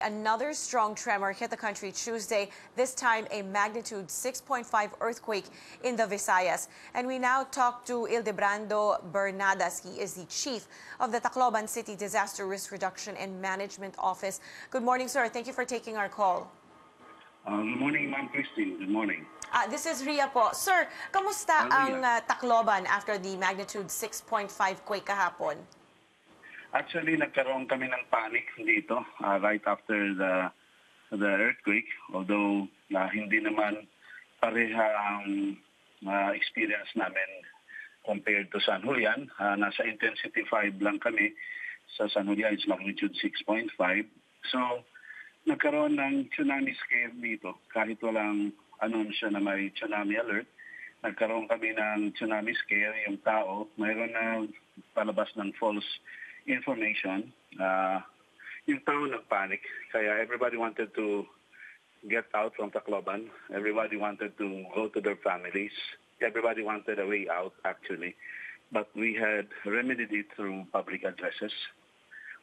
another strong tremor hit the country Tuesday, this time a magnitude 6.5 earthquake in the Visayas. And we now talk to Ildebrando Bernadas. He is the chief of the Tacloban City Disaster Risk Reduction and Management Office. Good morning, sir. Thank you for taking our call. Good morning, Ma'am Christine. Good morning. This is Ria po. Sir, kamusta ang Tacloban after the magnitude 6.5 quake kahapon? Actually, nagkaroon kami ng panic dito right after the earthquake. Although hindi naman pareha ang experience namin compared to San Julian. Nasa intensity 5 lang kami. Sa San Julian, it's magnitude 6.5. So, nagkaroon ng tsunami scare dito. Kahit walang anunsyo na may tsunami alert, nagkaroon kami ng tsunami scare. Yung tao, mayroon na palabas ng false information. Yung tao nagpanic. Kaya everybody wanted to get out from Tacloban. Everybody wanted to go to their families. Everybody wanted a way out, actually. But we had remedied it through public addresses.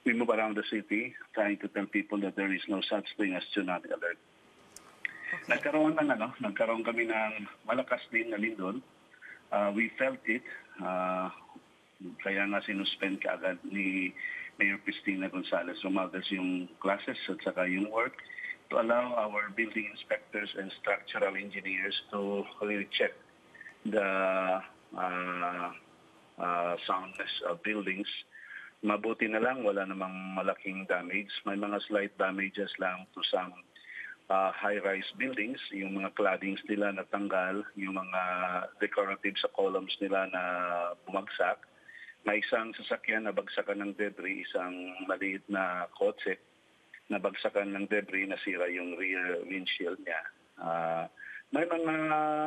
We move around the city trying to tell people that there is no such thing as tsunami alert. Okay. Nagkaroon kami ng malakas din na lindol. We felt it. Kaya nga sinuspend kaagad ni Mayor Cristina Gonzalez Romualdez yung classes at saka yung work to allow our building inspectors and structural engineers to really check the soundness of buildings. Mabuti na lang, wala namang malaking damage. May mga slight damages lang to some high-rise buildings. Yung mga claddings nila natanggal, yung mga decorative sa columns nila na bumagsak. May isang sasakyan na bagsakan ng debris, isang maliit na kotse na bagsakan ng debris, nasira yung rear windshield niya. May mga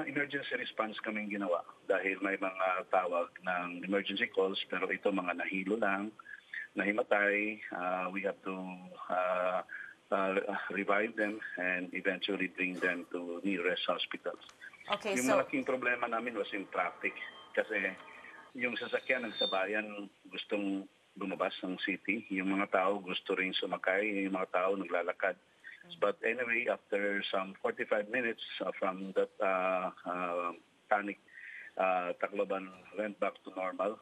emergency response kaming ginawa dahil may mga tawag ng emergency calls pero ito mga nahilo lang, nahimatay. We have to revive them and eventually bring them to nearest hospitals. Okay, yung malaking problema namin was in traffic kasi yung sasakyan ng sabayan gustong lumabas ng city. Yung mga tao gusto rin sumakay. Yung mga tao naglalakad. But anyway, after some 45 minutes from that panic, Tacloban went back to normal.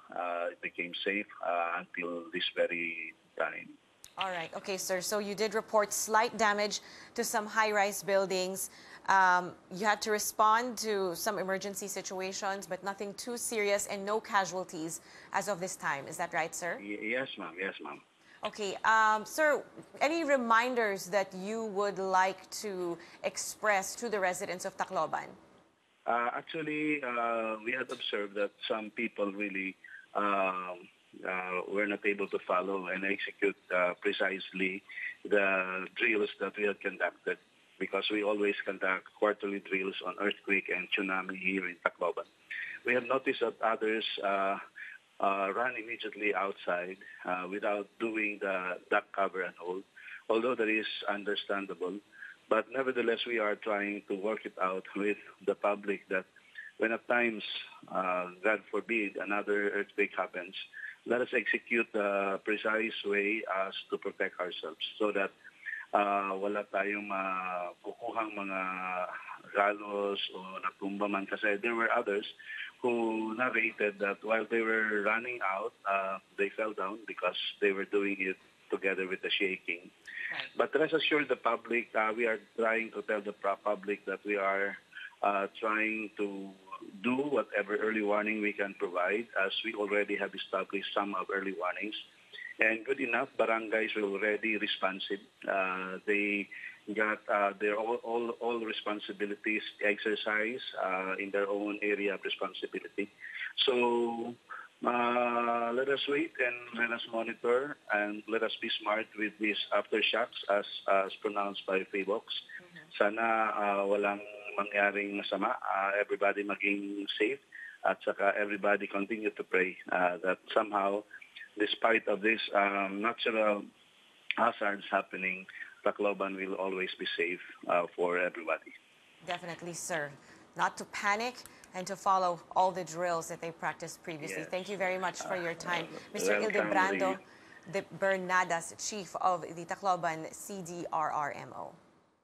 It became safe until this very time. All right. Okay, sir. So you did report slight damage to some high-rise buildings. You had to respond to some emergency situations, but nothing too serious and no casualties as of this time. Is that right, sir? Yes, ma'am. Yes, ma'am. Okay. Sir, any reminders that you would like to express to the residents of Tacloban? Actually, we had observed that some people really were not able to follow and execute precisely the drills that we had conducted, because we always conduct quarterly drills on earthquake and tsunami here in Tacloban. We have noticed that others run immediately outside without doing the duck cover and hold, although that is understandable. But nevertheless, we are trying to work it out with the public that when at times, God forbid, another earthquake happens, let us execute the precise way as to protect ourselves so that wala tayong kukuhang mga galos o natumba man. Kasi there were others who narrated that while they were running out, they fell down because they were doing it together with the shaking. But rest assured the public, we are trying to tell the public that we are trying to do whatever early warning we can provide, as we already have established some of early warnings. And good enough, barangays were already responsive. They got their all responsibilities exercised in their own area of responsibility. So let us wait and let us monitor and let us be smart with these aftershocks as pronounced by FABOX. Sana walang mangyaring masama, everybody maging safe, at saka everybody continue to pray that somehow, despite of this natural hazards happening, Tacloban will always be safe for everybody. Definitely, sir. Not to panic and to follow all the drills that they practiced previously. Yes. Thank you very much for your time. Mr. Welcome, Ildebrando Bernadas, chief of the Tacloban CDRRMO.